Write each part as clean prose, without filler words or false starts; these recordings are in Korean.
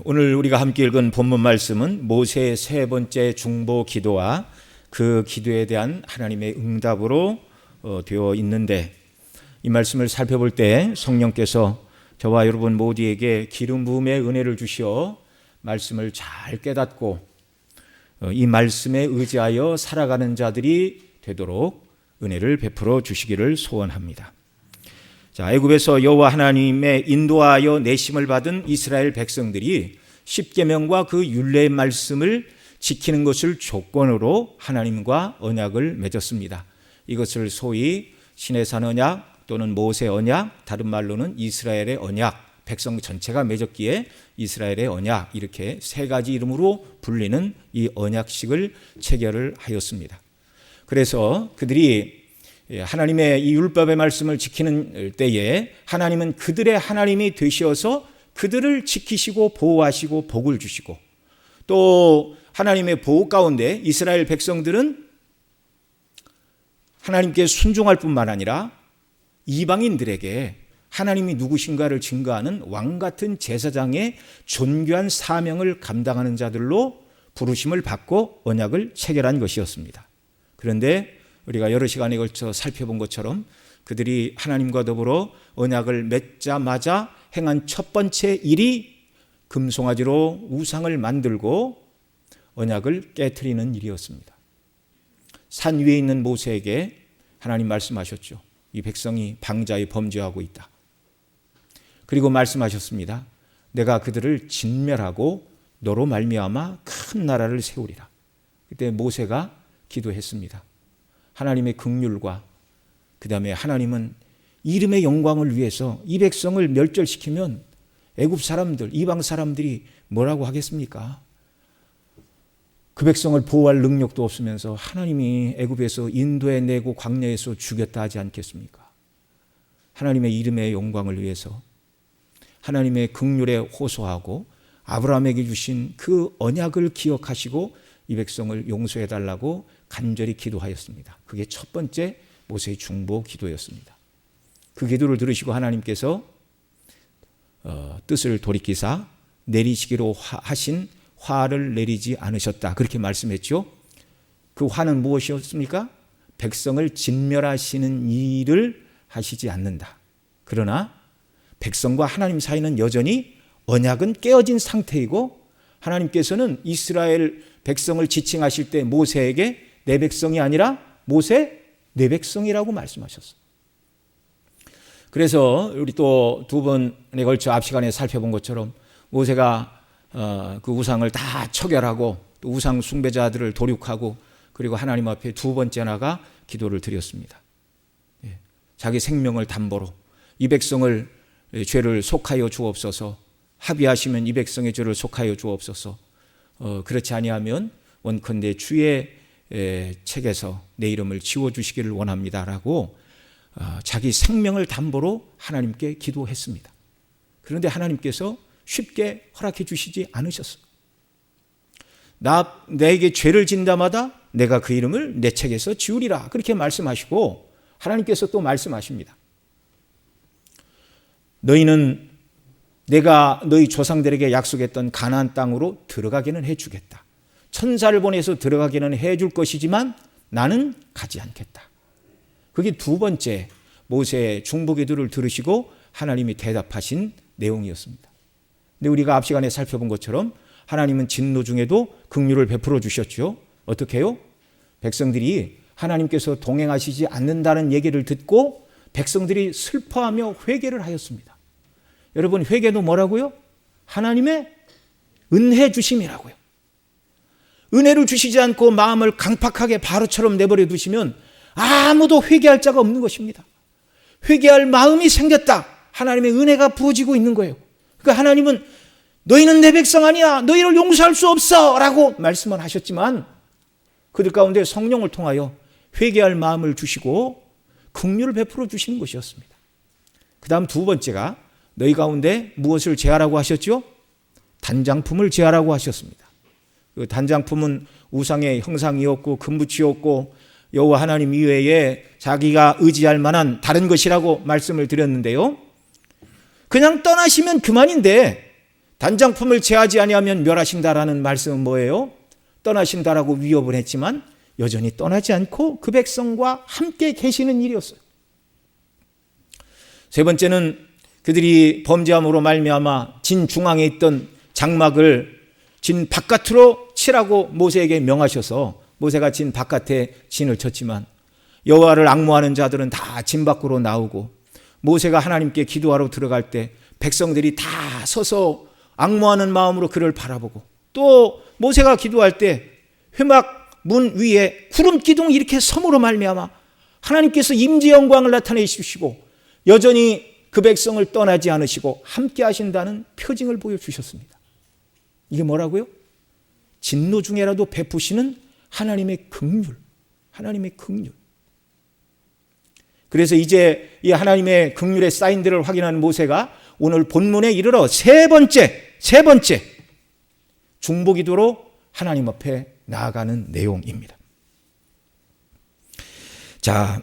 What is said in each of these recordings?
오늘 우리가 함께 읽은 본문 말씀은 모세의 세 번째 중보 기도와 그 기도에 대한 하나님의 응답으로 되어 있는데, 이 말씀을 살펴볼 때 성령께서 저와 여러분 모두에게 기름 부음의 은혜를 주시어 말씀을 잘 깨닫고 이 말씀에 의지하여 살아가는 자들이 되도록 은혜를 베풀어 주시기를 소원합니다. 자, 애굽에서 여호와 하나님의 인도하여 내심을 받은 이스라엘 백성들이 십계명과 그 율례의 말씀을 지키는 것을 조건으로 하나님과 언약을 맺었습니다. 이것을 소위 시내산 언약 또는 모세 언약, 다른 말로는 이스라엘의 언약, 백성 전체가 맺었기에 이스라엘의 언약, 이렇게 세 가지 이름으로 불리는 이 언약식을 체결을 하였습니다. 그래서 그들이 하나님의 이 율법의 말씀을 지키는 때에 하나님은 그들의 하나님이 되셔서 그들을 지키시고 보호하시고 복을 주시고, 또 하나님의 보호 가운데 이스라엘 백성들은 하나님께 순종할 뿐만 아니라 이방인들에게 하나님이 누구신가를 증거하는 왕같은 제사장의 존귀한 사명을 감당하는 자들로 부르심을 받고 언약을 체결한 것이었습니다. 그런데 우리가 여러 시간에 걸쳐 살펴본 것처럼 그들이 하나님과 더불어 언약을 맺자마자 행한 첫 번째 일이 금송아지로 우상을 만들고 언약을 깨트리는 일이었습니다. 산 위에 있는 모세에게 하나님 말씀하셨죠. 이 백성이 방자에 범죄하고 있다. 그리고 말씀하셨습니다. 내가 그들을 진멸하고 너로 말미암아 큰 나라를 세우리라. 그때 모세가 기도했습니다. 하나님의 긍휼과 그 다음에 하나님은 이름의 영광을 위해서 이 백성을 멸절시키면 애굽 사람들, 이방 사람들이 뭐라고 하겠습니까? 그 백성을 보호할 능력도 없으면서 하나님이 애굽에서 인도해내고 광야에서 죽였다 하지 않겠습니까? 하나님의 이름의 영광을 위해서 하나님의 긍휼에 호소하고 아브라함에게 주신 그 언약을 기억하시고 이 백성을 용서해달라고 간절히 기도하였습니다. 그게 첫 번째 모세의 중보 기도였습니다. 그 기도를 들으시고 하나님께서 뜻을 돌이키사 내리시기로 하신 화를 내리지 않으셨다, 그렇게 말씀했죠. 그 화는 무엇이었습니까? 백성을 진멸하시는 일을 하시지 않는다. 그러나 백성과 하나님 사이는 여전히 언약은 깨어진 상태이고, 하나님께서는 이스라엘 백성을 지칭하실 때 모세에게 내 백성이 아니라 모세 내 백성이라고 말씀하셨어요. 그래서 우리 또 두 번에 걸쳐 앞 시간에 살펴본 것처럼 모세가 그 우상을 다 처결하고 또 우상 숭배자들을 도륙하고 그리고 하나님 앞에 두 번째 나가 기도를 드렸습니다. 자기 생명을 담보로 이 백성을 죄를 속하여 주옵소서, 합의하시면 이 백성의 죄를 속하여 주옵소서, 그렇지 아니하면 원컨대 주의 책에서 내 이름을 지워주시기를 원합니다라고 자기 생명을 담보로 하나님께 기도했습니다. 그런데 하나님께서 쉽게 허락해 주시지 않으셨어요. 내게 죄를 진다마다 내가 그 이름을 내 책에서 지우리라, 그렇게 말씀하시고 하나님께서 또 말씀하십니다. 너희는 내가 너희 조상들에게 약속했던 가나안 땅으로 들어가기는 해주겠다. 천사를 보내서 들어가기는 해줄 것이지만 나는 가지 않겠다. 그게 두 번째 모세의 중보 기도를 들으시고 하나님이 대답하신 내용이었습니다. 근데 우리가 앞 시간에 살펴본 것처럼 하나님은 진노 중에도 긍휼을 베풀어 주셨죠. 어떻게 해요? 백성들이 하나님께서 동행하시지 않는다는 얘기를 듣고 백성들이 슬퍼하며 회개를 하였습니다. 여러분, 회개도 뭐라고요? 하나님의 은혜 주심이라고요. 은혜를 주시지 않고 마음을 강팍하게 바로처럼 내버려 두시면 아무도 회개할 자가 없는 것입니다. 회개할 마음이 생겼다, 하나님의 은혜가 부어지고 있는 거예요. 그러니까 하나님은 너희는 내 백성 아니야, 너희를 용서할 수 없어 라고 말씀을 하셨지만 그들 가운데 성령을 통하여 회개할 마음을 주시고 긍휼을 베풀어 주시는 것이었습니다. 그 다음 두 번째가 너희 가운데 무엇을 제하라고 하셨죠? 단장품을 제하라고 하셨습니다. 그 단장품은 우상의 형상이었고 금붙이었고 여호와 하나님 이외에 자기가 의지할 만한 다른 것이라고 말씀을 드렸는데요, 그냥 떠나시면 그만인데 단장품을 제하지 아니하면 멸하신다라는 말씀은 뭐예요? 떠나신다라고 위협을 했지만 여전히 떠나지 않고 그 백성과 함께 계시는 일이었어요. 세 번째는 그들이 범죄함으로 말미암아 진 중앙에 있던 장막을 진 바깥으로 치라고 모세에게 명하셔서 모세가 진 바깥에 진을 쳤지만 여호와를 앙모하는 자들은 다 진 밖으로 나오고 모세가 하나님께 기도하러 들어갈 때 백성들이 다 서서 앙모하는 마음으로 그를 바라보고 또 모세가 기도할 때 회막 문 위에 구름 기둥이 이렇게 섬으로 말미암아 하나님께서 임재 영광을 나타내 주시고 여전히 그 백성을 떠나지 않으시고 함께 하신다는 표징을 보여주셨습니다. 이게 뭐라고요? 진노 중에라도 베푸시는 하나님의 긍휼, 하나님의 긍휼. 그래서 이제 이 하나님의 긍휼의 사인들을 확인하는 모세가 오늘 본문에 이르러 세 번째 중보기도로 하나님 앞에 나아가는 내용입니다. 자,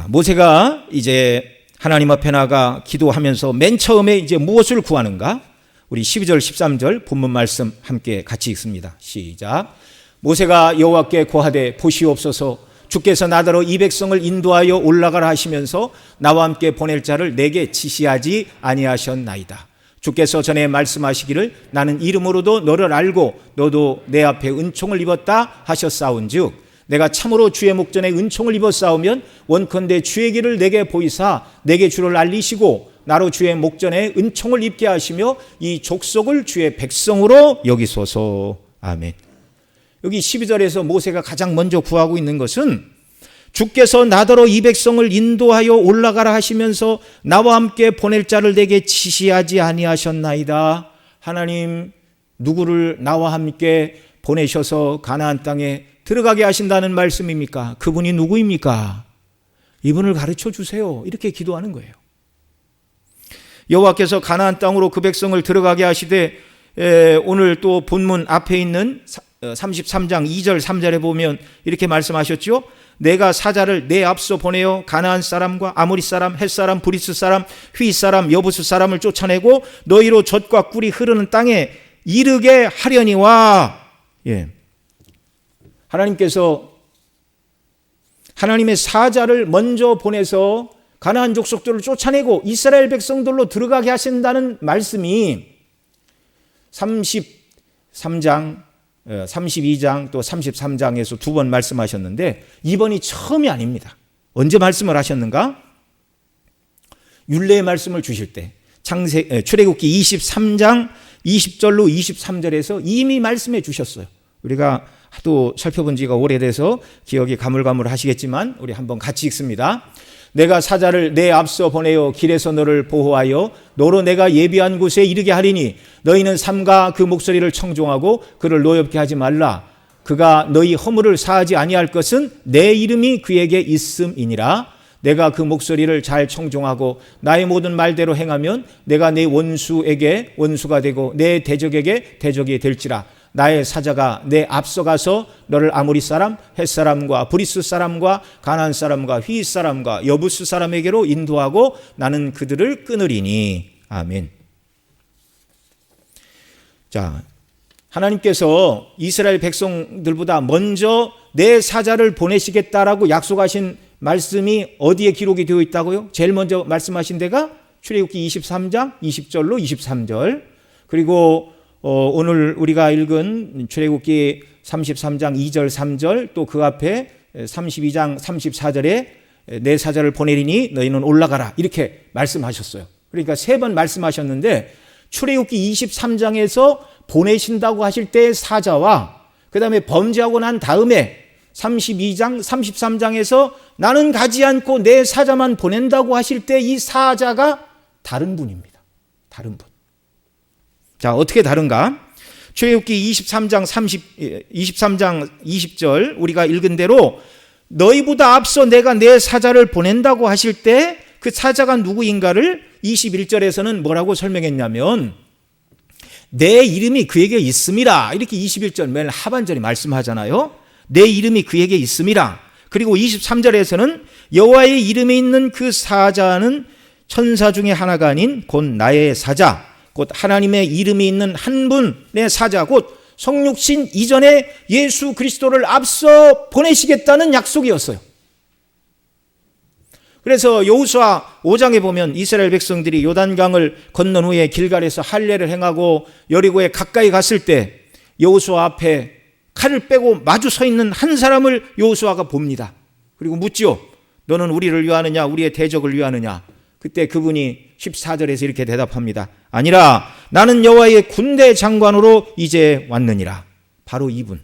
모세가 이제 하나님 앞에 나가 기도하면서 맨 처음에 이제 무엇을 구하는가? 우리 12절 13절 본문 말씀 함께 같이 읽습니다. 시작. 모세가 여호와께 고하되 보시옵소서 주께서 나더러 이 백성을 인도하여 올라가라 하시면서 나와 함께 보낼 자를 내게 지시하지 아니하셨나이다. 주께서 전에 말씀하시기를 나는 이름으로도 너를 알고 너도 내 앞에 은총을 입었다 하셨사온즉 내가 참으로 주의 목전에 은총을 입었사오면 원컨대 주의 길을 내게 보이사 내게 주를 알리시고 나로 주의 목전에 은총을 입게 하시며 이 족속을 주의 백성으로 여기소서. 아멘. 여기 12절에서 모세가 가장 먼저 구하고 있는 것은 주께서 나더러 이 백성을 인도하여 올라가라 하시면서 나와 함께 보낼 자를 내게 지시하지 아니하셨나이다. 하나님 누구를 나와 함께 보내셔서 가나안 땅에 들어가게 하신다는 말씀입니까? 그분이 누구입니까? 이분을 가르쳐 주세요. 이렇게 기도하는 거예요. 여호와께서 가나안 땅으로 그 백성을 들어가게 하시되 오늘 또 본문 앞에 있는 33장 2절 3절에 보면 이렇게 말씀하셨죠. 내가 사자를 내 앞서 보내어 가나안 사람과 아모리 사람, 헷 사람, 브리스 사람, 휘 사람, 여부스 사람을 쫓아내고 너희로 젖과 꿀이 흐르는 땅에 이르게 하려니와. 하나님께서 하나님의 사자를 먼저 보내서 가나안 족속들을 쫓아내고 이스라엘 백성들로 들어가게 하신다는 말씀이 33장 32장 또 33장에서 두 번 말씀하셨는데 이번이 처음이 아닙니다. 언제 말씀을 하셨는가? 율례의 말씀을 주실 때 출애굽기 23장 20절로 23절에서 이미 말씀해 주셨어요. 우리가 하도 살펴본 지가 오래돼서 기억이 가물가물하시겠지만 우리 한번 같이 읽습니다. 내가 사자를 내 앞서 보내어 길에서 너를 보호하여 너로 내가 예비한 곳에 이르게 하리니 너희는 삼가 그 목소리를 청종하고 그를 노엽게 하지 말라. 그가 너희 허물을 사하지 아니할 것은 내 이름이 그에게 있음이니라. 내가 그 목소리를 잘 청종하고 나의 모든 말대로 행하면 내가 내 원수에게 원수가 되고 내 대적에게 대적이 될지라. 나의 사자가 내 앞서가서 너를 아모리 사람, 헷 사람과 브리스 사람과 가나안 사람과 휘 사람과 여부스 사람에게로 인도하고 나는 그들을 끊으리니. 아멘. 자, 하나님께서 이스라엘 백성들보다 먼저 내 사자를 보내시겠다라고 약속하신 말씀이 어디에 기록이 되어 있다고요? 제일 먼저 말씀하신 데가 출애굽기 23장 20절로 23절 그리고 오늘 우리가 읽은 출애굽기 33장 2절 3절 또 그 앞에 32장 34절에 내 사자를 보내리니 너희는 올라가라 이렇게 말씀하셨어요. 그러니까 세 번 말씀하셨는데 출애굽기 23장에서 보내신다고 하실 때의 사자와 그 다음에 범죄하고 난 다음에 32장 33장에서 나는 가지 않고 내 사자만 보낸다고 하실 때 이 사자가 다른 분입니다. 다른 분. 자, 어떻게 다른가? 출애굽기 23장 20절 우리가 읽은 대로 너희보다 앞서 내가 내 사자를 보낸다고 하실 때 그 사자가 누구인가를 21절에서는 뭐라고 설명했냐면 내 이름이 그에게 있음이라. 이렇게 21절 맨 하반절이 말씀하잖아요. 내 이름이 그에게 있음이라. 그리고 23절에서는 여호와의 이름이 있는 그 사자는 천사 중에 하나가 아닌 곧 나의 사자 곧 하나님의 이름이 있는 한 분의 사자, 곧 성육신 이전에 예수 그리스도를 앞서 보내시겠다는 약속이었어요. 그래서 여호수아 5장에 보면 이스라엘 백성들이 요단강을 건넌 후에 길갈에서 할례를 행하고 여리고에 가까이 갔을 때 여호수아 앞에 칼을 빼고 마주 서 있는 한 사람을 여호수아가 봅니다. 그리고 묻지요. 너는 우리를 위하느냐 우리의 대적을 위하느냐. 그때 그분이 14절에서 이렇게 대답합니다. 아니라 나는 여호와의 군대 장관으로 이제 왔느니라. 바로 이분,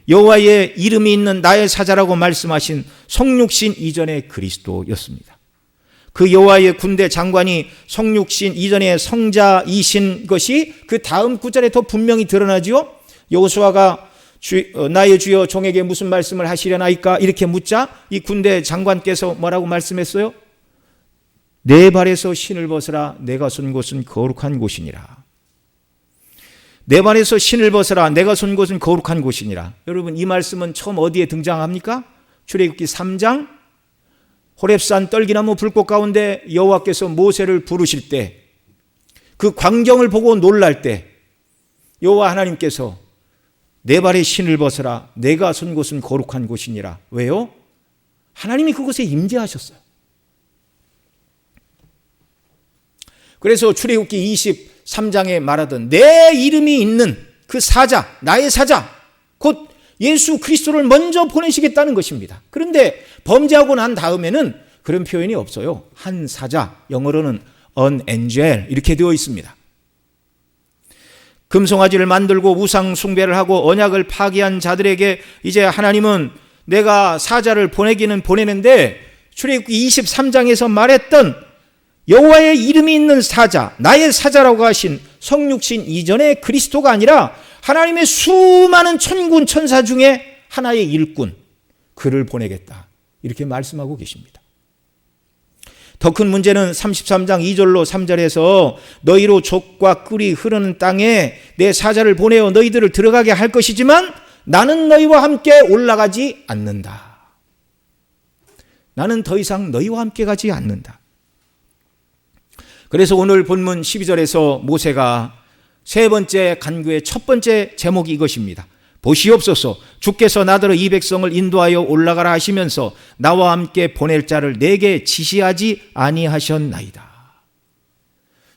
여호와의 이름이 있는 나의 사자라고 말씀하신 성육신 이전의 그리스도였습니다. 그 여호와의 군대 장관이 성육신 이전의 성자이신 것이 그 다음 구절에 더 분명히 드러나지요. 여호수아가 나의 주여 종에게 무슨 말씀을 하시려나이까 이렇게 묻자 이 군대 장관께서 뭐라고 말씀했어요? 내 발에서 신을 벗으라. 내가 선 곳은 거룩한 곳이니라. 내 발에서 신을 벗으라. 내가 선 곳은 거룩한 곳이니라. 여러분, 이 말씀은 처음 어디에 등장합니까? 출애굽기 3장 호렙산 떨기나무 불꽃 가운데 여호와께서 모세를 부르실 때 그 광경을 보고 놀랄 때 여호와 하나님께서 내 발에 신을 벗으라. 내가 선 곳은 거룩한 곳이니라. 왜요? 하나님이 그곳에 임재하셨어요. 그래서 출애굽기 23장에 말하던 내 이름이 있는 그 사자, 나의 사자, 곧 예수 그리스도를 먼저 보내시겠다는 것입니다. 그런데 범죄하고 난 다음에는 그런 표현이 없어요. 한 사자, 영어로는 an angel 이렇게 되어 있습니다. 금송아지를 만들고 우상 숭배를 하고 언약을 파기한 자들에게 이제 하나님은 내가 사자를 보내기는 보내는데 출애굽기 23장에서 말했던 여호와의 이름이 있는 사자, 나의 사자라고 하신 성육신 이전의 그리스도가 아니라 하나님의 수많은 천군 천사 중에 하나의 일꾼, 그를 보내겠다 이렇게 말씀하고 계십니다. 더 큰 문제는 33장 2절로 3절에서 너희로 족과 꿀이 흐르는 땅에 내 사자를 보내어 너희들을 들어가게 할 것이지만 나는 너희와 함께 올라가지 않는다. 나는 더 이상 너희와 함께 가지 않는다. 그래서 오늘 본문 12절에서 모세가 세 번째 간구의 첫 번째 제목이 이것입니다. 보시옵소서, 주께서 나더러 이 백성을 인도하여 올라가라 하시면서 나와 함께 보낼 자를 내게 지시하지 아니하셨나이다.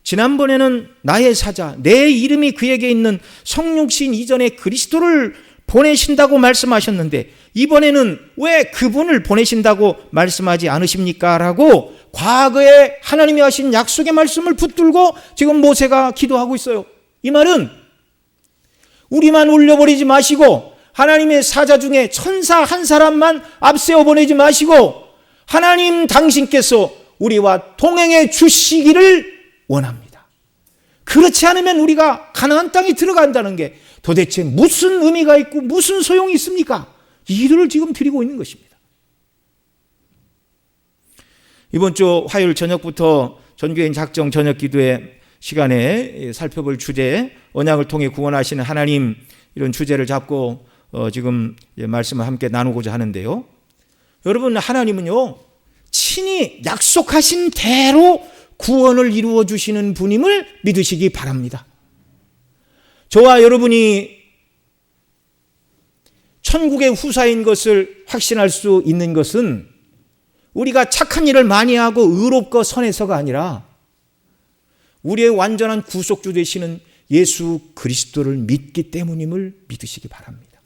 지난번에는 나의 사자, 내 이름이 그에게 있는 성육신 이전의 그리스도를 보내신다고 말씀하셨는데 이번에는 왜 그분을 보내신다고 말씀하지 않으십니까? 라고 과거에 하나님이 하신 약속의 말씀을 붙들고 지금 모세가 기도하고 있어요. 이 말은 우리만 올려버리지 마시고 하나님의 사자 중에 천사 한 사람만 앞세워 보내지 마시고 하나님 당신께서 우리와 동행해 주시기를 원합니다. 그렇지 않으면 우리가 가나안 땅에 들어간다는 게 도대체 무슨 의미가 있고 무슨 소용이 있습니까? 이 기도를 지금 드리고 있는 것입니다. 이번 주 화요일 저녁부터 전교인 작정 저녁 기도회 시간에 살펴볼 주제, 언약을 통해 구원하시는 하나님, 이런 주제를 잡고 지금 말씀을 함께 나누고자 하는데요. 여러분, 하나님은요 친히 약속하신 대로 구원을 이루어 주시는 분임을 믿으시기 바랍니다. 저와 여러분이 천국의 후사인 것을 확신할 수 있는 것은 우리가 착한 일을 많이 하고 의롭고 선해서가 아니라 우리의 완전한 구속주 되시는 예수 그리스도를 믿기 때문임을 믿으시기 바랍니다.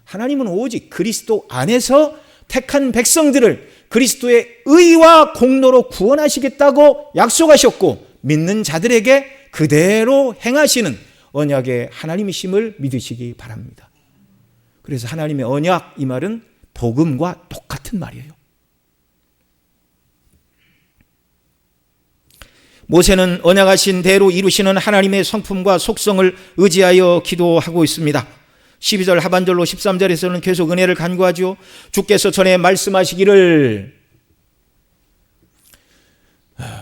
하나님은 오직 그리스도 안에서 택한 백성들을 그리스도의 의와 공로로 구원하시겠다고 약속하셨고 믿는 자들에게 그대로 행하시는 언약의 하나님이심을 믿으시기 바랍니다. 그래서 하나님의 언약, 이 말은 복음과 똑같은 말이에요. 모세는 언약하신 대로 이루시는 하나님의 성품과 속성을 의지하여 기도하고 있습니다. 12절 하반절로 13절에서는 계속 은혜를 간구하죠. 주께서 전에 말씀하시기를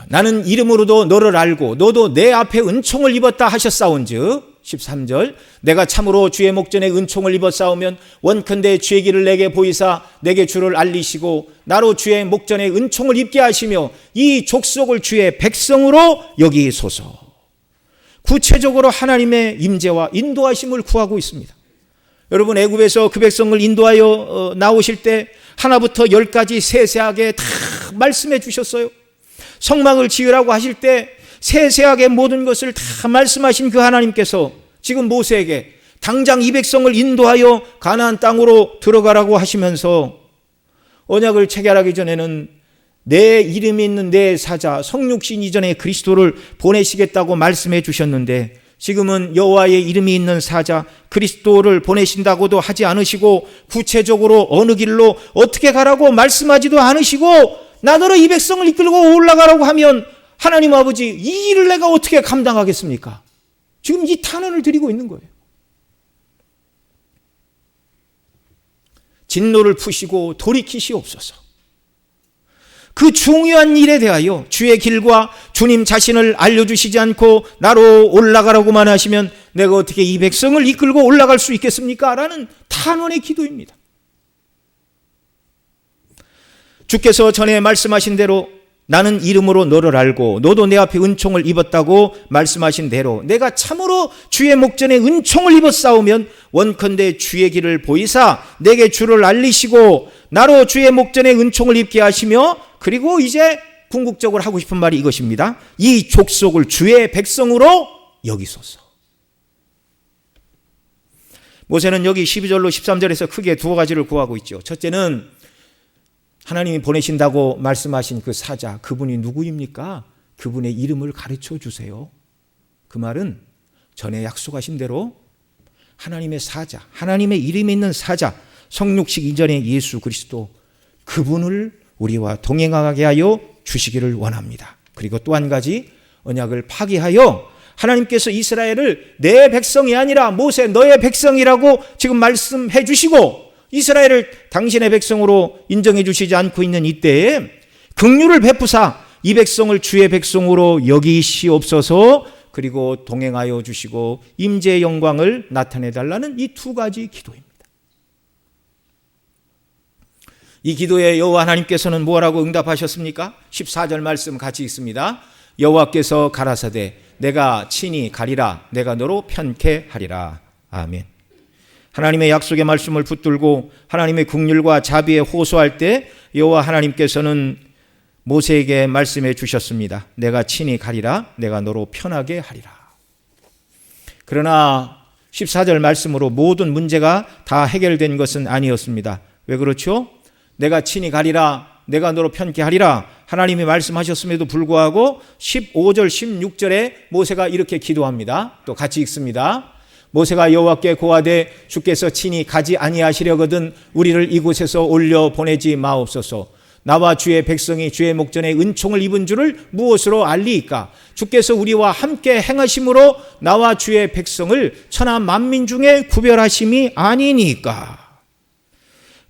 나는 이름으로도 너를 알고 너도 내 앞에 은총을 입었다 하셨사온즉 13절 내가 참으로 주의 목전에 은총을 입었사오면 원컨대 주의 길을 내게 보이사 내게 주를 알리시고 나로 주의 목전에 은총을 입게 하시며 이 족속을 주의 백성으로 여기소서. 구체적으로 하나님의 임재와 인도하심을 구하고 있습니다. 여러분, 애굽에서 그 백성을 인도하여 나오실 때 하나부터 10까지 세세하게 다 말씀해 주셨어요. 성막을 지으라고 하실 때 세세하게 모든 것을 다 말씀하신 그 하나님께서 지금 모세에게 당장 이 백성을 인도하여 가나안 땅으로 들어가라고 하시면서 언약을 체결하기 전에는 내 이름이 있는 내 사자 성육신 이전에 그리스도를 보내시겠다고 말씀해 주셨는데, 지금은 여호와의 이름이 있는 사자 그리스도를 보내신다고도 하지 않으시고 구체적으로 어느 길로 어떻게 가라고 말씀하지도 않으시고 나더러 이 백성을 이끌고 올라가라고 하면 하나님 아버지, 이 일을 내가 어떻게 감당하겠습니까? 지금 이 탄원을 드리고 있는 거예요. 진노를 푸시고 돌이키시옵소서. 그 중요한 일에 대하여 주의 길과 주님 자신을 알려주시지 않고 나로 올라가라고만 하시면 내가 어떻게 이 백성을 이끌고 올라갈 수 있겠습니까? 라는 탄원의 기도입니다. 주께서 전에 말씀하신 대로 나는 이름으로 너를 알고 너도 내 앞에 은총을 입었다고 말씀하신 대로 내가 참으로 주의 목전에 은총을 입었사오면 원컨대 주의 길을 보이사 내게 주를 알리시고 나로 주의 목전에 은총을 입게 하시며, 그리고 이제 궁극적으로 하고 싶은 말이 이것입니다. 이 족속을 주의 백성으로 여기소서. 모세는 여기 12절로 13절에서 크게 두 가지를 구하고 있죠. 첫째는 하나님이 보내신다고 말씀하신 그 사자, 그분이 누구입니까? 그분의 이름을 가르쳐 주세요. 그 말은 전에 약속하신 대로 하나님의 사자, 하나님의 이름이 있는 사자, 성육식 이전의 예수 그리스도, 그분을 우리와 동행하게 하여 주시기를 원합니다. 그리고 또 한 가지, 언약을 파기하여 하나님께서 이스라엘을 내 백성이 아니라 모세 너의 백성이라고 지금 말씀해 주시고 이스라엘을 당신의 백성으로 인정해 주시지 않고 있는 이때에 긍휼을 베푸사 이 백성을 주의 백성으로 여기시옵소서, 그리고 동행하여 주시고 임재의 영광을 나타내 달라는 이 두 가지 기도입니다. 이 기도에 여호와 하나님께서는 뭐라고 응답하셨습니까? 14절 말씀 같이 읽습니다. 여호와께서 가라사대 내가 친히 가리라 내가 너로 편케 하리라. 아멘. 하나님의 약속의 말씀을 붙들고 하나님의 긍휼과 자비에 호소할 때 여호와 하나님께서는 모세에게 말씀해 주셨습니다. 내가 친히 가리라 내가 너로 편하게 하리라. 그러나 14절 말씀으로 모든 문제가 다 해결된 것은 아니었습니다. 왜 그렇죠? 내가 친히 가리라 내가 너로 편케 하리라 하나님이 말씀하셨음에도 불구하고 15절 16절에 모세가 이렇게 기도합니다. 또 같이 읽습니다. 모세가 여호와께 고하되 주께서 친히 가지 아니하시려거든 우리를 이곳에서 올려 보내지 마옵소서. 나와 주의 백성이 주의 목전에 은총을 입은 줄을 무엇으로 알리이까? 주께서 우리와 함께 행하심으로 나와 주의 백성을 천하 만민 중에 구별하심이 아니니까.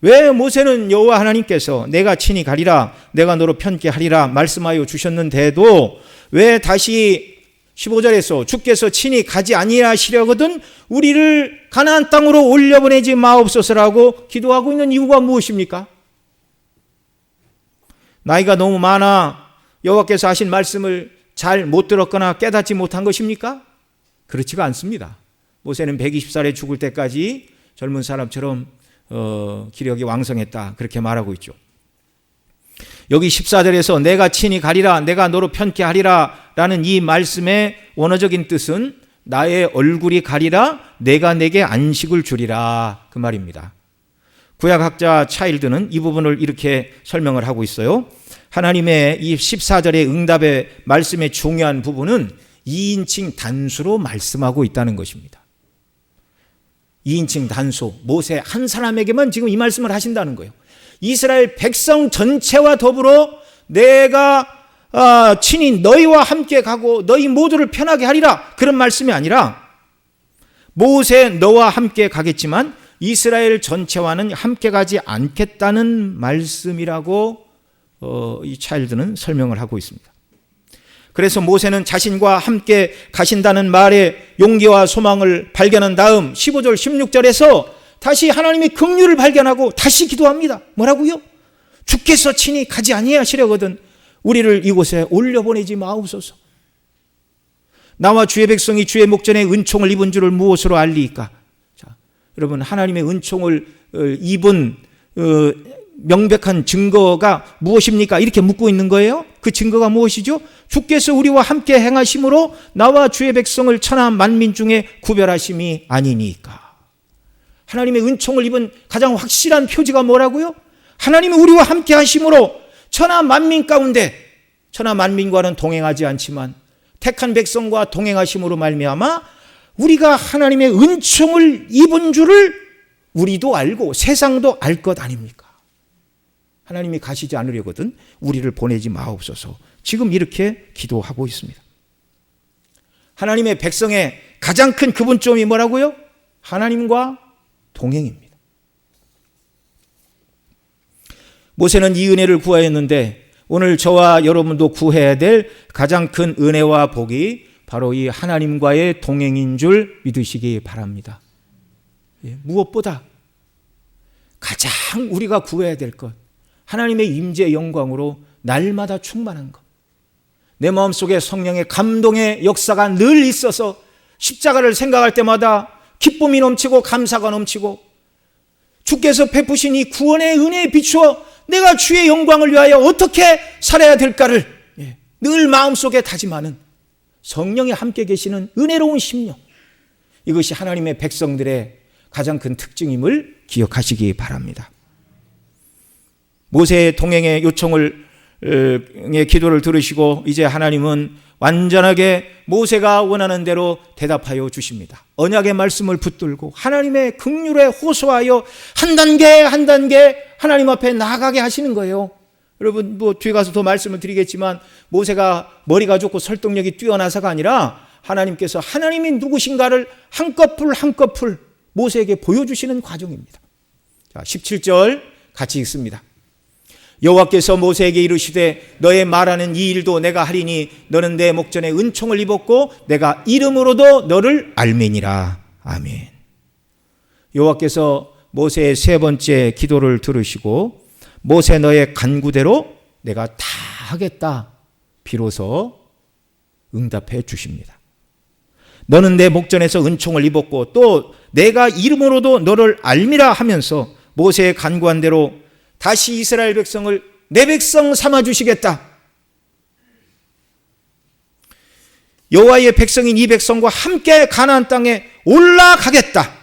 왜 모세는 여호와 하나님께서 내가 친히 가리라 내가 너로 편케 하리라 말씀하여 주셨는데도 왜 다시 15절에서 주께서 친히 가지 아니하시려거든 우리를 가나안 땅으로 올려보내지 마옵소서라고 기도하고 있는 이유가 무엇입니까? 나이가 너무 많아 여호와께서 하신 말씀을 잘 못 들었거나 깨닫지 못한 것입니까? 그렇지가 않습니다. 모세는 120살에 죽을 때까지 젊은 사람처럼 기력이 왕성했다, 그렇게 말하고 있죠. 여기 14절에서 내가 친히 가리라 내가 너로 편케 하리라 라는 이 말씀의 원어적인 뜻은 나의 얼굴이 가리라 내가 내게 안식을 주리라, 그 말입니다. 구약학자 차일드는 이 부분을 이렇게 설명을 하고 있어요. 하나님의 이 14절의 응답의 말씀의 중요한 부분은 2인칭 단수로 말씀하고 있다는 것입니다. 2인칭 단수, 모세 한 사람에게만 지금 이 말씀을 하신다는 거예요. 이스라엘 백성 전체와 더불어 내가 친히 너희와 함께 가고 너희 모두를 편하게 하리라, 그런 말씀이 아니라 모세 너와 함께 가겠지만 이스라엘 전체와는 함께 가지 않겠다는 말씀이라고 이 차일드는 설명을 하고 있습니다. 그래서 모세는 자신과 함께 가신다는 말에 용기와 소망을 발견한 다음 15절 16절에서 다시 하나님의 긍휼을 발견하고 다시 기도합니다. 뭐라고요? 주께서 친히 가지 아니하시려거든 우리를 이곳에 올려보내지 마옵소서. 나와 주의 백성이 주의 목전에 은총을 입은 줄을 무엇으로 알리이까? 자, 여러분, 하나님의 은총을 입은 명백한 증거가 무엇입니까? 이렇게 묻고 있는 거예요. 그 증거가 무엇이죠? 주께서 우리와 함께 행하심으로 나와 주의 백성을 천하 만민 중에 구별하심이 아니니까. 하나님의 은총을 입은 가장 확실한 표지가 뭐라고요? 하나님이 우리와 함께 하심으로 천하 만민 가운데, 천하 만민과는 동행하지 않지만 택한 백성과 동행하심으로 말미암아 우리가 하나님의 은총을 입은 줄을 우리도 알고 세상도 알 것 아닙니까? 하나님이 가시지 않으려거든 우리를 보내지 마옵소서. 지금 이렇게 기도하고 있습니다. 하나님의 백성의 가장 큰 기본점이 뭐라고요? 하나님과 동행입니다. 모세는 이 은혜를 구하였는데 오늘 저와 여러분도 구해야 될 가장 큰 은혜와 복이 바로 이 하나님과의 동행인 줄 믿으시기 바랍니다. 무엇보다 가장 우리가 구해야 될 것, 하나님의 임재 영광으로 날마다 충만한 것, 내 마음속에 성령의 감동의 역사가 늘 있어서 십자가를 생각할 때마다 기쁨이 넘치고 감사가 넘치고 주께서 베푸신 이 구원의 은혜에 비추어 내가 주의 영광을 위하여 어떻게 살아야 될까를 늘 마음속에 다짐하는 성령이 함께 계시는 은혜로운 심령, 이것이 하나님의 백성들의 가장 큰 특징임을 기억하시기 바랍니다. 모세의 동행의 요청을 기도를 들으시고 이제 하나님은 완전하게 모세가 원하는 대로 대답하여 주십니다. 언약의 말씀을 붙들고 하나님의 긍휼에 호소하여 한 단계 한 단계 하나님 앞에 나아가게 하시는 거예요. 여러분, 뒤에 가서 더 말씀을 드리겠지만 모세가 머리가 좋고 설득력이 뛰어나서가 아니라 하나님께서 하나님이 누구신가를 한꺼풀 한꺼풀 모세에게 보여주시는 과정입니다. 자, 17절 같이 읽습니다. 여호와께서 모세에게 이르시되 너의 말하는 이 일도 내가 하리니 너는 내 목전에 은총을 입었고 내가 이름으로도 너를 알미니라. 아멘. 여호와께서 모세의 세 번째 기도를 들으시고 모세 너의 간구대로 내가 다 하겠다 비로소 응답해 주십니다. 너는 내 목전에서 은총을 입었고 또 내가 이름으로도 너를 알미라 하면서 모세의 간구한 대로 다시 이스라엘 백성을 내 백성 삼아 주시겠다. 여호와의 백성인 이 백성과 함께 가나안 땅에 올라가겠다.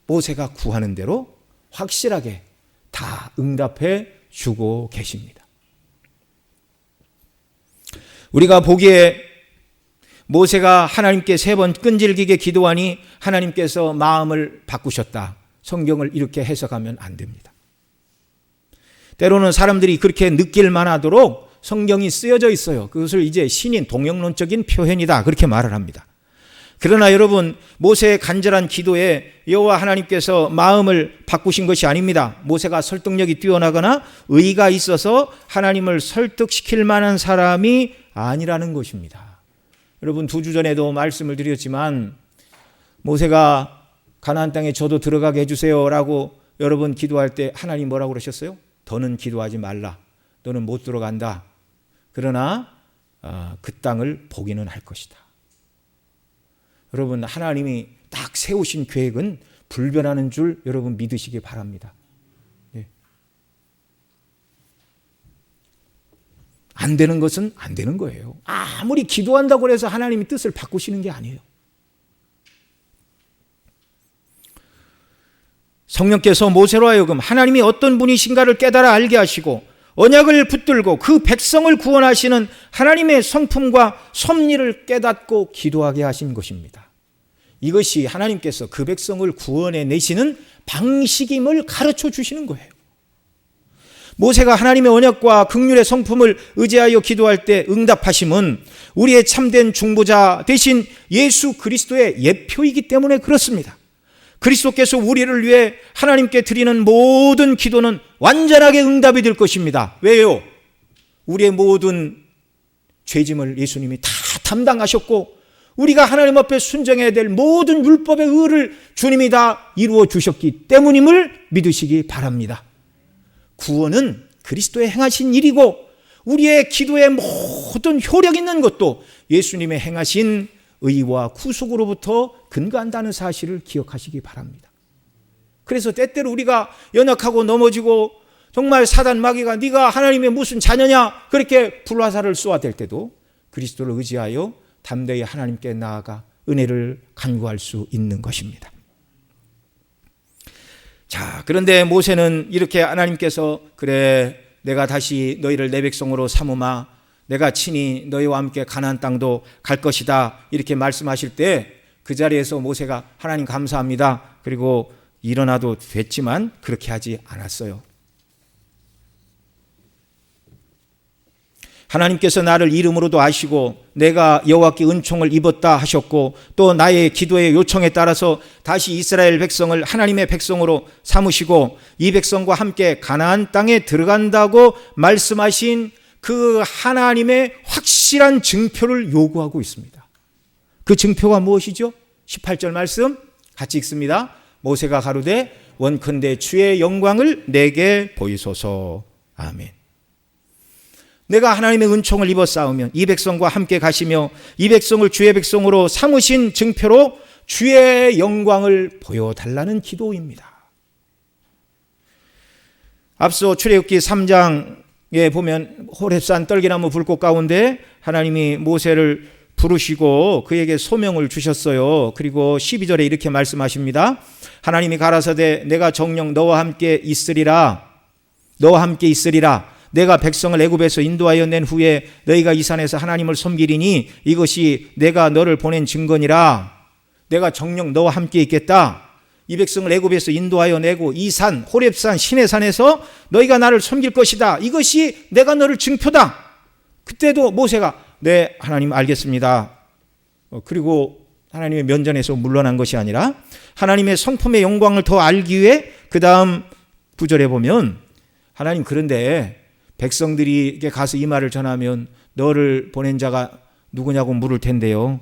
모세가 구하는 대로 확실하게 다 응답해 주고 계십니다. 우리가 보기에 모세가 하나님께 세 번 끈질기게 기도하니 하나님께서 마음을 바꾸셨다. 성경을 이렇게 해석하면 안 됩니다. 때로는 사람들이 그렇게 느낄 만하도록 성경이 쓰여져 있어요. 그것을 이제 신인 동영론적인 표현이다 그렇게 말을 합니다. 그러나 여러분, 모세의 간절한 기도에 여호와 하나님께서 마음을 바꾸신 것이 아닙니다. 모세가 설득력이 뛰어나거나 의의가 있어서 하나님을 설득시킬 만한 사람이 아니라는 것입니다. 여러분, 2주 전에도 말씀을 드렸지만 모세가 가나안 땅에 저도 들어가게 해주세요라고 여러분 기도할 때 하나님 뭐라고 그러셨어요? 더는 기도하지 말라. 너는 못 들어간다. 그러나 그 땅을 보기는 할 것이다. 여러분, 하나님이 딱 세우신 계획은 불변하는 줄 여러분 믿으시기 바랍니다. 네. 안 되는 것은 안 되는 거예요. 아무리 기도한다고 해서 하나님이 뜻을 바꾸시는 게 아니에요. 성령께서 모세로 하여금 하나님이 어떤 분이신가를 깨달아 알게 하시고 언약을 붙들고 그 백성을 구원하시는 하나님의 성품과 섭리를 깨닫고 기도하게 하신 것입니다. 이것이 하나님께서 그 백성을 구원해 내시는 방식임을 가르쳐 주시는 거예요. 모세가 하나님의 언약과 긍휼의 성품을 의지하여 기도할 때 응답하심은 우리의 참된 중보자 대신 예수 그리스도의 예표이기 때문에 그렇습니다. 그리스도께서 우리를 위해 하나님께 드리는 모든 기도는 완전하게 응답이 될 것입니다. 왜요? 우리의 모든 죄짐을 예수님이 다 담당하셨고 우리가 하나님 앞에 순종해야 될 모든 율법의 의를 주님이 다 이루어 주셨기 때문임을 믿으시기 바랍니다. 구원은 그리스도의 행하신 일이고 우리의 기도의 모든 효력 있는 것도 예수님의 행하신 의와 구속으로부터 근거한다는 사실을 기억하시기 바랍니다. 그래서 때때로 우리가 연약하고 넘어지고 정말 사단 마귀가 네가 하나님의 무슨 자녀냐 그렇게 불화살을 쏘아댈 때도 그리스도를 의지하여 담대히 하나님께 나아가 은혜를 간구할 수 있는 것입니다. 자, 그런데 모세는 이렇게 하나님께서 그래 내가 다시 너희를 내 백성으로 삼으마 내가 친히 너희와 함께 가나안 땅도 갈 것이다 이렇게 말씀하실 때 그 자리에서 모세가 하나님 감사합니다. 그리고 일어나도 됐지만 그렇게 하지 않았어요. 하나님께서 나를 이름으로도 아시고 내가 여호와께 은총을 입었다 하셨고 또 나의 기도의 요청에 따라서 다시 이스라엘 백성을 하나님의 백성으로 삼으시고 이 백성과 함께 가나안 땅에 들어간다고 말씀하신 그 하나님의 확실한 증표를 요구하고 있습니다. 그 증표가 무엇이죠? 18절 말씀 같이 읽습니다. 모세가 가로되 원컨대 주의 영광을 내게 보이소서. 아멘. 내가 하나님의 은총을 입어 싸우면 이 백성과 함께 가시며 이 백성을 주의 백성으로 삼으신 증표로 주의 영광을 보여달라는 기도입니다. 앞서 출애굽기 3장에 보면 호렙산 떨기나무 불꽃 가운데 하나님이 모세를 부르시고 그에게 소명을 주셨어요. 그리고 12절에 이렇게 말씀하십니다. 하나님이 가라사대 내가 정녕 너와 함께 있으리라. 너와 함께 있으리라. 내가 백성을 애굽에서 인도하여 낸 후에 너희가 이 산에서 하나님을 섬기리니 이것이 내가 너를 보낸 증거니라. 내가 정녕 너와 함께 있겠다. 이 백성을 애굽에서 인도하여 내고 이 산 호렙산 신의 산에서 너희가 나를 섬길 것이다. 이것이 내가 너를 증표다. 그때도 모세가 네 하나님 알겠습니다. 그리고 하나님의 면전에서 물러난 것이 아니라 하나님의 성품의 영광을 더 알기 위해 그 다음 구절에 보면 하나님 그런데 백성들이 가서 이 말을 전하면 너를 보낸 자가 누구냐고 물을 텐데요.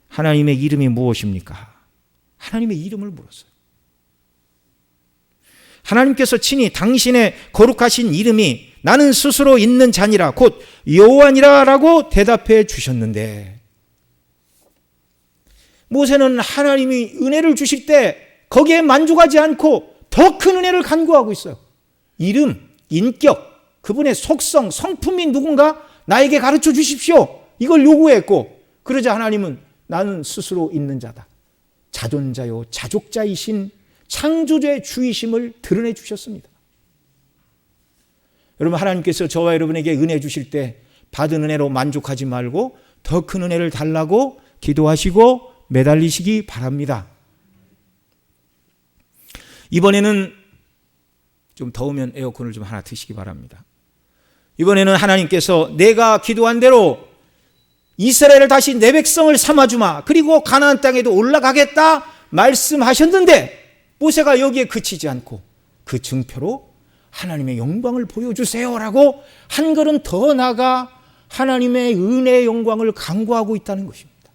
하나님의 이름이 무엇입니까? 하나님의 이름을 물었어요. 하나님께서 친히 당신의 거룩하신 이름이 나는 스스로 있는 자니라 곧 여호와니라 라고 대답해 주셨는데 모세는 하나님이 은혜를 주실 때 거기에 만족하지 않고 더 큰 은혜를 간구하고 있어요. 이름, 인격, 그분의 속성, 성품이 누군가 나에게 가르쳐 주십시오. 이걸 요구했고 그러자 하나님은 나는 스스로 있는 자다. 자존자요 자족자이신 창조주의 주이심을 드러내 주셨습니다. 여러분 하나님께서 저와 여러분에게 은혜 주실 때 받은 은혜로 만족하지 말고 더 큰 은혜를 달라고 기도하시고 매달리시기 바랍니다. 이번에는 좀 더우면 에어컨을 좀 하나 트시기 바랍니다. 이번에는 하나님께서 내가 기도한 대로 이스라엘을 다시 내 백성을 삼아주마 그리고 가나안 땅에도 올라가겠다 말씀하셨는데 모세가 여기에 그치지 않고 그 증표로 하나님의 영광을 보여주세요라고 한 걸음 더 나아가 하나님의 은혜의 영광을 간구하고 있다는 것입니다.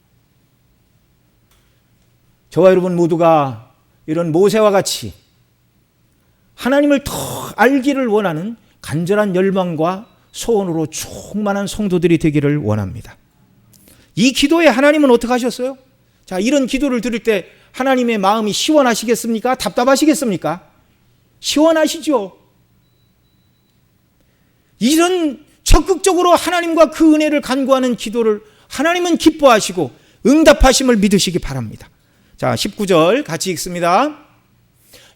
저와 여러분 모두가 이런 모세와 같이 하나님을 더 알기를 원하는 간절한 열망과 소원으로 충만한 성도들이 되기를 원합니다. 이 기도에 하나님은 어떻게 하셨어요? 자, 이런 기도를 드릴 때 하나님의 마음이 시원하시겠습니까? 답답하시겠습니까? 시원하시죠. 이런 적극적으로 하나님과 그 은혜를 간구하는 기도를 하나님은 기뻐하시고 응답하심을 믿으시기 바랍니다. 자, 19절 같이 읽습니다.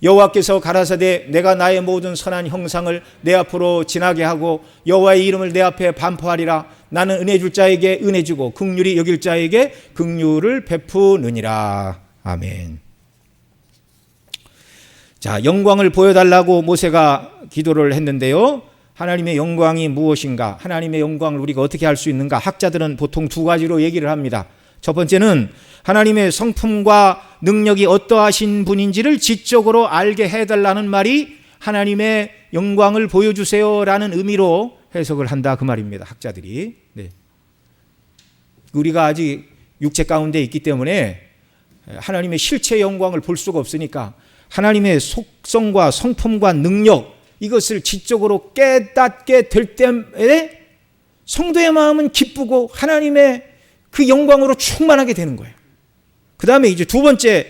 여호와께서 가라사대 내가 나의 모든 선한 형상을 내 앞으로 지나게 하고 여호와의 이름을 내 앞에 반포하리라. 나는 은혜 줄 자에게 은혜 주고 긍휼히 여길 자에게 긍휼을 베푸느니라. 아멘. 자, 영광을 보여달라고 모세가 기도를 했는데요. 하나님의 영광이 무엇인가? 하나님의 영광을 우리가 어떻게 할 수 있는가? 학자들은 보통 두 가지로 얘기를 합니다. 첫 번째는 하나님의 성품과 능력이 어떠하신 분인지를 지적으로 알게 해달라는 말이 하나님의 영광을 보여주세요라는 의미로 해석을 한다 그 말입니다. 학자들이. 네. 우리가 아직 육체 가운데 있기 때문에 하나님의 실체 영광을 볼 수가 없으니까 하나님의 속성과 성품과 능력 이것을 지적으로 깨닫게 될 때에 성도의 마음은 기쁘고 하나님의 그 영광으로 충만하게 되는 거예요. 그 다음에 이제 두 번째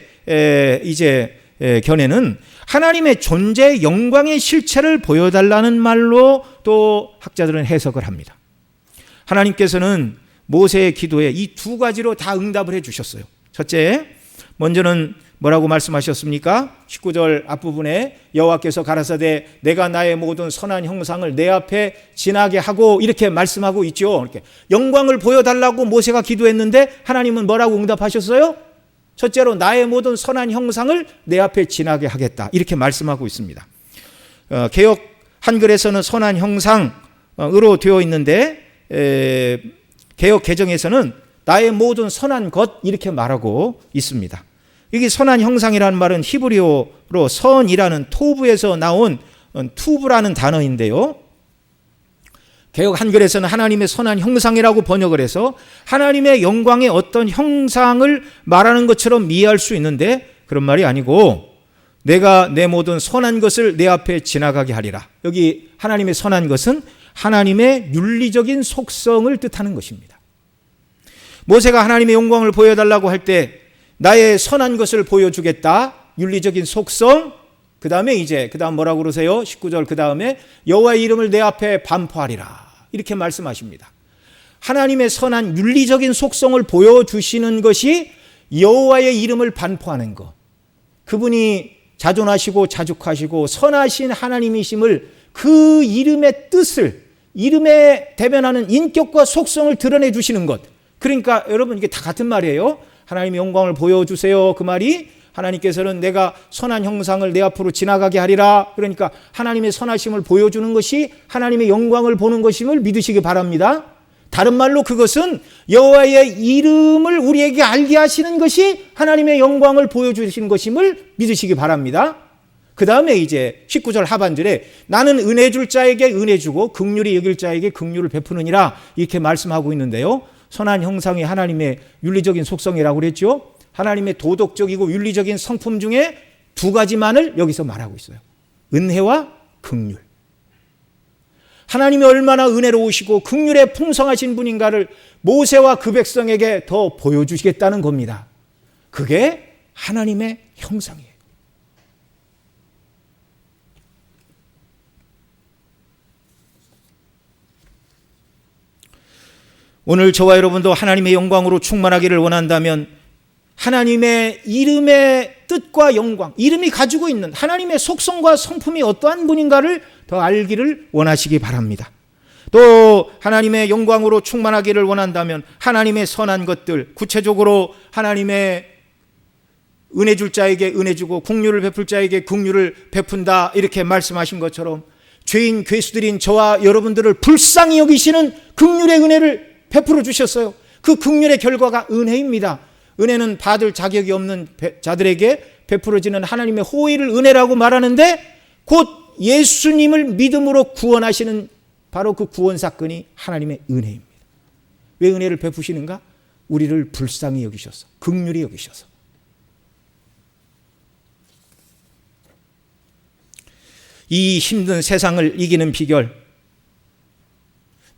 견해는 하나님의 존재 영광의 실체를 보여달라는 말로 또 학자들은 해석을 합니다. 하나님께서는 모세의 기도에 이 두 가지로 다 응답을 해 주셨어요. 첫째, 먼저는 뭐라고 말씀하셨습니까? 19절 앞부분에 여호와께서 가라사대 내가 나의 모든 선한 형상을 내 앞에 지나게 하고 이렇게 말씀하고 있죠. 이렇게 영광을 보여달라고 모세가 기도했는데 하나님은 뭐라고 응답하셨어요? 첫째로 나의 모든 선한 형상을 내 앞에 지나게 하겠다 이렇게 말씀하고 있습니다. 개역 한글에서는 선한 형상으로 되어 있는데 개역 개정에서는 나의 모든 선한 것 이렇게 말하고 있습니다. 이게 선한 형상이라는 말은 히브리어로 선이라는 토브에서 나온 투브라는 단어인데요. 개역 한글에서는 하나님의 선한 형상이라고 번역을 해서 하나님의 영광의 어떤 형상을 말하는 것처럼 이해할 수 있는데 그런 말이 아니고 내가 내 모든 선한 것을 내 앞에 지나가게 하리라. 여기 하나님의 선한 것은 하나님의 윤리적인 속성을 뜻하는 것입니다. 모세가 하나님의 영광을 보여달라고 할 때 나의 선한 것을 보여주겠다. 윤리적인 속성. 그 다음 뭐라고 그러세요? 19절 그 다음에 여호와의 이름을 내 앞에 반포하리라. 이렇게 말씀하십니다. 하나님의 선한 윤리적인 속성을 보여주시는 것이 여호와의 이름을 반포하는 것. 그분이 자존하시고 자죽하시고 선하신 하나님이심을 그 이름의 뜻을 이름에 대변하는 인격과 속성을 드러내 주시는 것. 그러니까 여러분 이게 다 같은 말이에요. 하나님의 영광을 보여주세요. 그 말이 하나님께서는 내가 선한 형상을 내 앞으로 지나가게 하리라. 그러니까 하나님의 선하심을 보여주는 것이 하나님의 영광을 보는 것임을 믿으시기 바랍니다. 다른 말로 그것은 여호와의 이름을 우리에게 알게 하시는 것이 하나님의 영광을 보여주시는 것임을 믿으시기 바랍니다. 그 다음에 이제 19절 하반절에 나는 은혜 줄 자에게 은혜 주고 긍휼히 여길 자에게 긍휼을 베푸느니라 이렇게 말씀하고 있는데요. 선한 형상이 하나님의 윤리적인 속성이라고 그랬죠. 하나님의 도덕적이고 윤리적인 성품 중에 두 가지만을 여기서 말하고 있어요. 은혜와 긍휼. 하나님이 얼마나 은혜로우시고 긍휼에 풍성하신 분인가를 모세와 그 백성에게 더 보여주시겠다는 겁니다. 그게 하나님의 형상이에요. 오늘 저와 여러분도 하나님의 영광으로 충만하기를 원한다면 하나님의 이름의 뜻과 영광, 이름이 가지고 있는 하나님의 속성과 성품이 어떠한 분인가를 더 알기를 원하시기 바랍니다. 또 하나님의 영광으로 충만하기를 원한다면 하나님의 선한 것들, 구체적으로 하나님의 은혜 줄 자에게 은혜 주고 긍휼을 베풀 자에게 긍휼을 베푼다 이렇게 말씀하신 것처럼 죄인 괴수들인 저와 여러분들을 불쌍히 여기시는 긍휼의 은혜를 베풀어 주셨어요. 그 긍휼의 결과가 은혜입니다. 은혜는 받을 자격이 없는 자들에게 베풀어지는 하나님의 호의를 은혜라고 말하는데 곧 예수님을 믿음으로 구원하시는 바로 그 구원 사건이 하나님의 은혜입니다. 왜 은혜를 베푸시는가? 우리를 불쌍히 여기셔서, 긍휼히 여기셔서. 이 힘든 세상을 이기는 비결,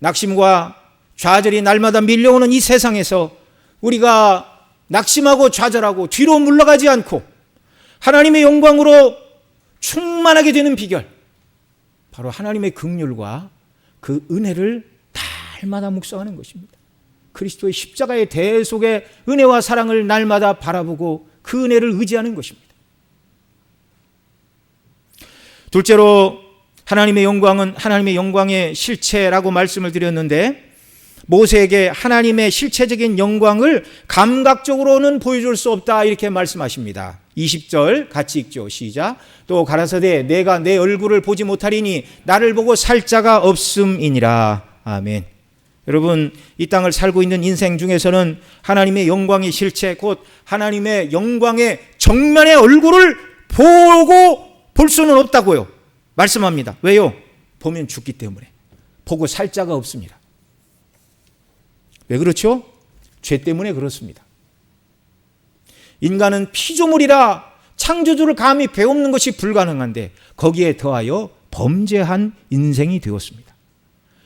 낙심과 좌절이 날마다 밀려오는 이 세상에서 우리가 낙심하고 좌절하고 뒤로 물러가지 않고 하나님의 영광으로 충만하게 되는 비결, 바로 하나님의 긍휼과 그 은혜를 날마다 묵상하는 것입니다. 그리스도의 십자가의 대속의 은혜와 사랑을 날마다 바라보고 그 은혜를 의지하는 것입니다. 둘째로 하나님의 영광은 하나님의 영광의 실체라고 말씀을 드렸는데 모세에게 하나님의 실체적인 영광을 감각적으로는 보여줄 수 없다 이렇게 말씀하십니다. 20절 같이 읽죠. 시작. 또 가라사대 내가 내 얼굴을 보지 못하리니 나를 보고 살 자가 없음이니라. 아멘. 여러분 이 땅을 살고 있는 인생 중에서는 하나님의 영광의 실체 곧 하나님의 영광의 정면의 얼굴을 보고 볼 수는 없다고요 말씀합니다. 왜요? 보면 죽기 때문에. 보고 살 자가 없습니다. 왜 그렇죠? 죄 때문에 그렇습니다. 인간은 피조물이라 창조주를 감히 배우는 것이 불가능한데 거기에 더하여 범죄한 인생이 되었습니다.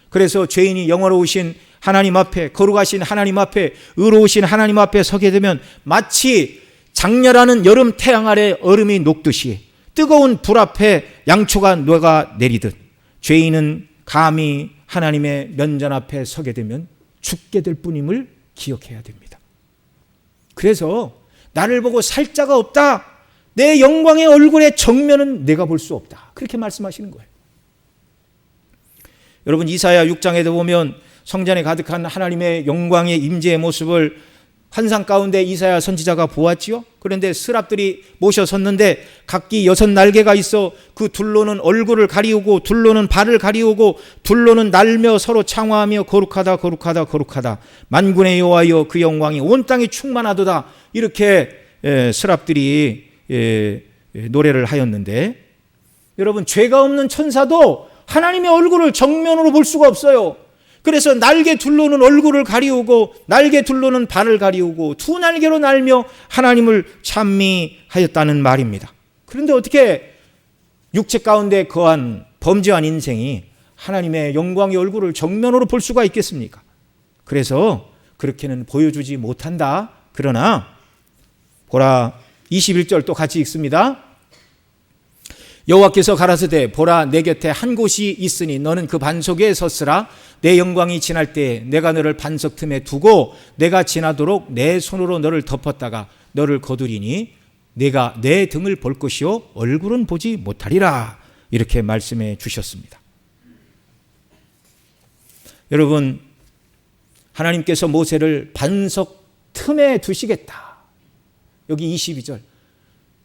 그래서 죄인이 영화로우신 하나님 앞에, 거룩하신 하나님 앞에, 의로우신 하나님 앞에 서게 되면 마치 장렬하는 여름 태양 아래 얼음이 녹듯이 뜨거운 불 앞에 양초가 녹아 내리듯 죄인은 감히 하나님의 면전 앞에 서게 되면 죽게 될 뿐임을 기억해야 됩니다. 그래서 나를 보고 살 자가 없다, 내 영광의 얼굴의 정면은 내가 볼 수 없다, 그렇게 말씀하시는 거예요. 여러분, 이사야 6장에도 보면 성전에 가득한 하나님의 영광의 임재의 모습을 환상 가운데 이사야 선지자가 보았지요. 그런데 스랍들이 모셔 섰는데 각기 6날개가 있어 그 둘로는 얼굴을 가리우고 둘로는 발을 가리우고 둘로는 날며 서로 창화하며 거룩하다 거룩하다 거룩하다, 만군의 여호와여 그 영광이 온 땅에 충만하도다, 이렇게 스랍들이 노래를 하였는데, 여러분, 죄가 없는 천사도 하나님의 얼굴을 정면으로 볼 수가 없어요. 그래서 날개 둘로는 얼굴을 가리우고 날개 둘로는 발을 가리우고 두 날개로 날며 하나님을 찬미하였다는 말입니다. 그런데 어떻게 육체 가운데 거한 범죄한 인생이 하나님의 영광의 얼굴을 정면으로 볼 수가 있겠습니까? 그래서 그렇게는 보여주지 못한다. 그러나 보라, 21절 또 같이 읽습니다. 여호와께서 가라사대 보라, 내 곁에 한 곳이 있으니 너는 그 반석에 섰으라. 내 영광이 지날 때 내가 너를 반석 틈에 두고 내가 지나도록 내 손으로 너를 덮었다가 너를 거두리니 내가 내 등을 볼 것이요 얼굴은 보지 못하리라, 이렇게 말씀해 주셨습니다. 여러분, 하나님께서 모세를 반석 틈에 두시겠다. 여기 22절,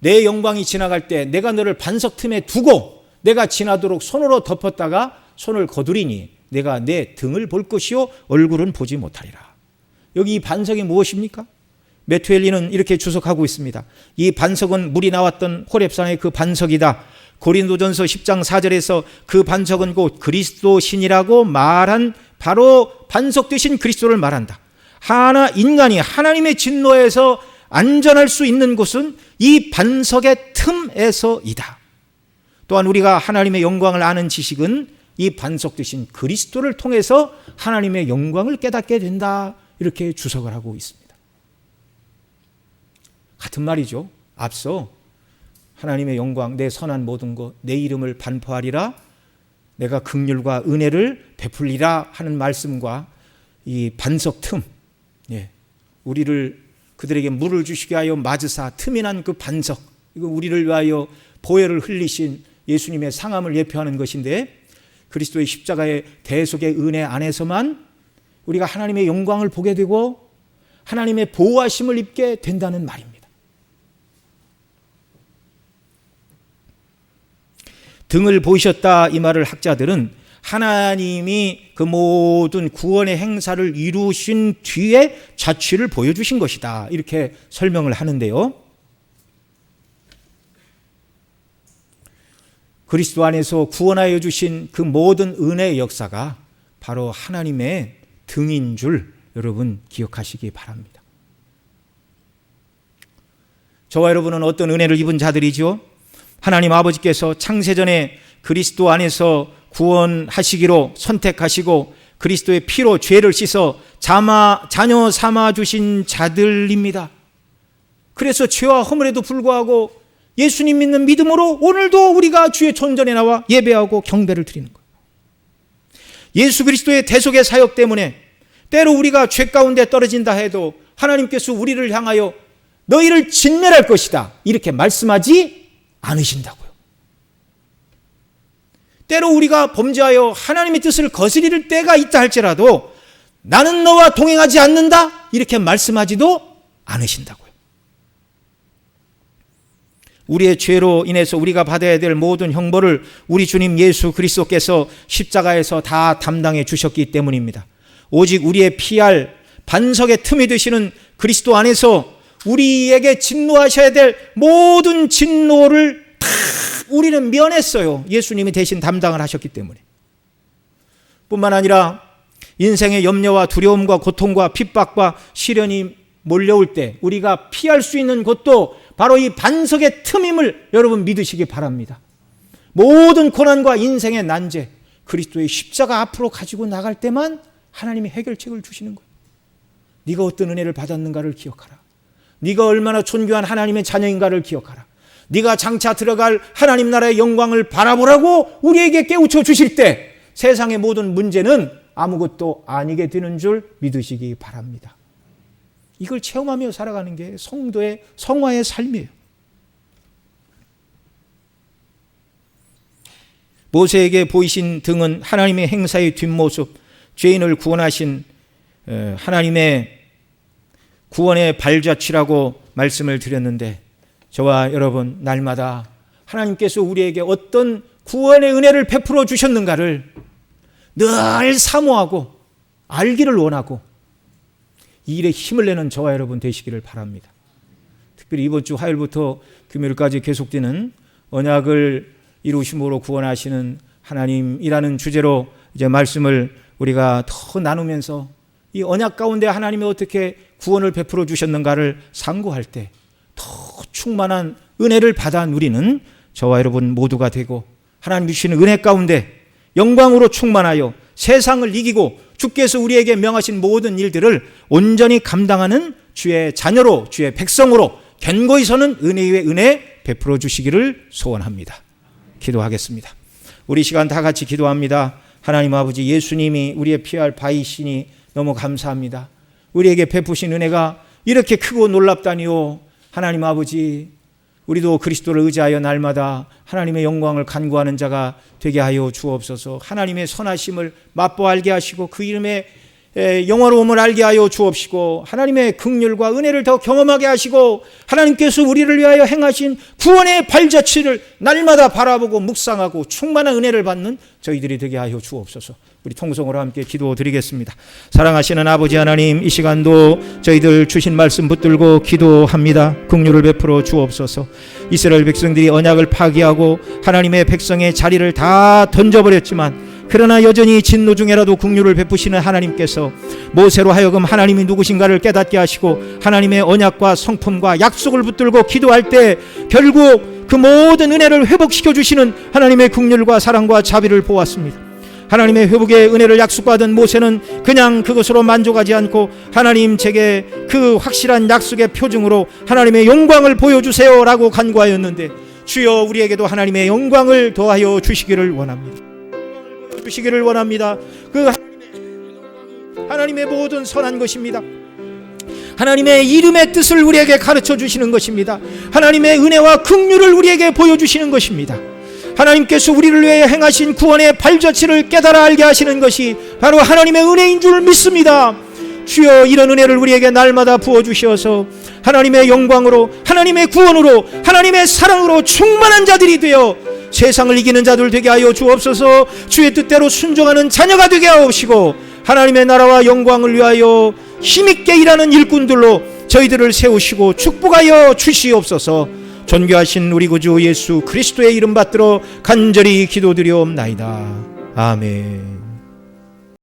내 영광이 지나갈 때 내가 너를 반석 틈에 두고 내가 지나도록 손으로 덮었다가 손을 거두리니 내가 내 등을 볼 것이요 얼굴은 보지 못하리라. 여기 이 반석이 무엇입니까? 메투엘리는 이렇게 주석하고 있습니다. 이 반석은 물이 나왔던 호렙산의 그 반석이다. 고린도전서 10장 4절에서 그 반석은 곧 그리스도 신이라고 말한 바로 반석 되신 그리스도를 말한다. 인간이 하나님의 진노에서 안전할 수 있는 곳은 이 반석의 틈에서이다. 또한 우리가 하나님의 영광을 아는 지식은 이 반석 되신 그리스도를 통해서 하나님의 영광을 깨닫게 된다, 이렇게 주석을 하고 있습니다. 같은 말이죠. 앞서 하나님의 영광, 내 선한 모든 것, 내 이름을 반포하리라, 내가 긍휼과 은혜를 베풀리라 하는 말씀과 이 반석 틈, 우리를 그들에게 물을 주시게 하여 맞으사 틈이 난 그 반석, 이거 우리를 위하여 보혈을 흘리신 예수님의 상함을 예표하는 것인데, 그리스도의 십자가의 대속의 은혜 안에서만 우리가 하나님의 영광을 보게 되고 하나님의 보호하심을 입게 된다는 말입니다. 등을 보이셨다, 이 말을 학자들은 하나님이 그 모든 구원의 행사를 이루신 뒤에 자취를 보여주신 것이다, 이렇게 설명을 하는데요. 그리스도 안에서 구원하여 주신 그 모든 은혜의 역사가 바로 하나님의 등인 줄 여러분 기억하시기 바랍니다. 저와 여러분은 어떤 은혜를 입은 자들이죠? 하나님 아버지께서 창세전에 그리스도 안에서 구원하시기로 선택하시고 그리스도의 피로 죄를 씻어 자녀 삼아 주신 자들입니다. 그래서 죄와 허물에도 불구하고 예수님 믿는 믿음으로 오늘도 우리가 주의 존전에 나와 예배하고 경배를 드리는 거예요. 예수 그리스도의 대속의 사역 때문에 때로 우리가 죄 가운데 떨어진다 해도 하나님께서 우리를 향하여 너희를 진멸할 것이다, 이렇게 말씀하지 않으신다고요. 때로 우리가 범죄하여 하나님의 뜻을 거스릴 때가 있다 할지라도 나는 너와 동행하지 않는다, 이렇게 말씀하지도 않으신다고요. 우리의 죄로 인해서 우리가 받아야 될 모든 형벌을 우리 주님 예수 그리스도께서 십자가에서 다 담당해 주셨기 때문입니다. 오직 우리의 피할 반석의 틈이 되시는 그리스도 안에서 우리에게 진노하셔야 될 모든 진노를 다 우리는 면했어요. 예수님이 대신 담당을 하셨기 때문에. 뿐만 아니라 인생의 염려와 두려움과 고통과 핍박과 시련이 몰려올 때 우리가 피할 수 있는 곳도 바로 이 반석의 틈임을 여러분 믿으시기 바랍니다. 모든 고난과 인생의 난제, 그리스도의 십자가 앞으로 가지고 나갈 때만 하나님이 해결책을 주시는 거예요. 네가 어떤 은혜를 받았는가를 기억하라. 네가 얼마나 존귀한 하나님의 자녀인가를 기억하라. 네가 장차 들어갈 하나님 나라의 영광을 바라보라고 우리에게 깨우쳐 주실 때 세상의 모든 문제는 아무것도 아니게 되는 줄 믿으시기 바랍니다. 이걸 체험하며 살아가는 게 성도의 성화의 삶이에요. 모세에게 보이신 등은 하나님의 행사의 뒷모습, 죄인을 구원하신 하나님의 구원의 발자취라고 말씀을 드렸는데, 저와 여러분 날마다 하나님께서 우리에게 어떤 구원의 은혜를 베풀어 주셨는가를 늘 사모하고 알기를 원하고 이 일에 힘을 내는 저와 여러분 되시기를 바랍니다. 특별히 이번 주 화요일부터 금요일까지 계속되는 언약을 이루심으로 구원하시는 하나님이라는 주제로 이제 말씀을 우리가 더 나누면서 이 언약 가운데 하나님이 어떻게 구원을 베풀어 주셨는가를 상고할 때 더 충만한 은혜를 받아 누리는 저와 여러분 모두가 되고, 하나님 주시는 은혜 가운데 영광으로 충만하여 세상을 이기고 주께서 우리에게 명하신 모든 일들을 온전히 감당하는 주의 자녀로, 주의 백성으로 견고히 서는 은혜 위에 은혜 베풀어 주시기를 소원합니다. 기도하겠습니다. 우리 시간 다 같이 기도합니다. 하나님 아버지, 예수님이 우리의 피할 바이시니 너무 감사합니다. 우리에게 베푸신 은혜가 이렇게 크고 놀랍다니요. 하나님 아버지, 우리도 그리스도를 의지하여 날마다 하나님의 영광을 간구하는 자가 되게 하여 주옵소서. 하나님의 선하심을 맛보아 알게 하시고 그 이름의 영화로움을 알게 하여 주옵시고, 하나님의 긍휼과 은혜를 더 경험하게 하시고, 하나님께서 우리를 위하여 행하신 구원의 발자취를 날마다 바라보고 묵상하고 충만한 은혜를 받는 저희들이 되게 하여 주옵소서. 우리 통성으로 함께 기도드리겠습니다. 사랑하시는 아버지 하나님, 이 시간도 저희들 주신 말씀 붙들고 기도합니다. 긍휼을 베풀어 주옵소서. 이스라엘 백성들이 언약을 파기하고 하나님의 백성의 자리를 다 던져버렸지만, 그러나 여전히 진노 중에라도 긍휼을 베푸시는 하나님께서 모세로 하여금 하나님이 누구신가를 깨닫게 하시고 하나님의 언약과 성품과 약속을 붙들고 기도할 때 결국 그 모든 은혜를 회복시켜 주시는 하나님의 긍휼과 사랑과 자비를 보았습니다. 하나님의 회복의 은혜를 약속받은 모세는 그냥 그것으로 만족하지 않고 하나님 제게 그 확실한 약속의 표징으로 하나님의 영광을 보여주세요라고 간구하였는데, 주여 우리에게도 하나님의 영광을 더하여 주시기를 원합니다. 주시기를 원합니다. 그 하나님의 모든 선한 것입니다. 하나님의 이름의 뜻을 우리에게 가르쳐 주시는 것입니다. 하나님의 은혜와 긍휼을 우리에게 보여주시는 것입니다. 하나님께서 우리를 위해 행하신 구원의 발자취를 깨달아 알게 하시는 것이 바로 하나님의 은혜인 줄 믿습니다. 주여, 이런 은혜를 우리에게 날마다 부어주셔서 하나님의 영광으로, 하나님의 구원으로, 하나님의 사랑으로 충만한 자들이 되어 세상을 이기는 자들 되게 하여 주옵소서. 주의 뜻대로 순종하는 자녀가 되게 하옵시고, 하나님의 나라와 영광을 위하여 힘있게 일하는 일꾼들로 저희들을 세우시고 축복하여 주시옵소서. 존귀하신 우리 구주 예수 그리스도의 이름 받들어 간절히 기도드리옵나이다. 아멘.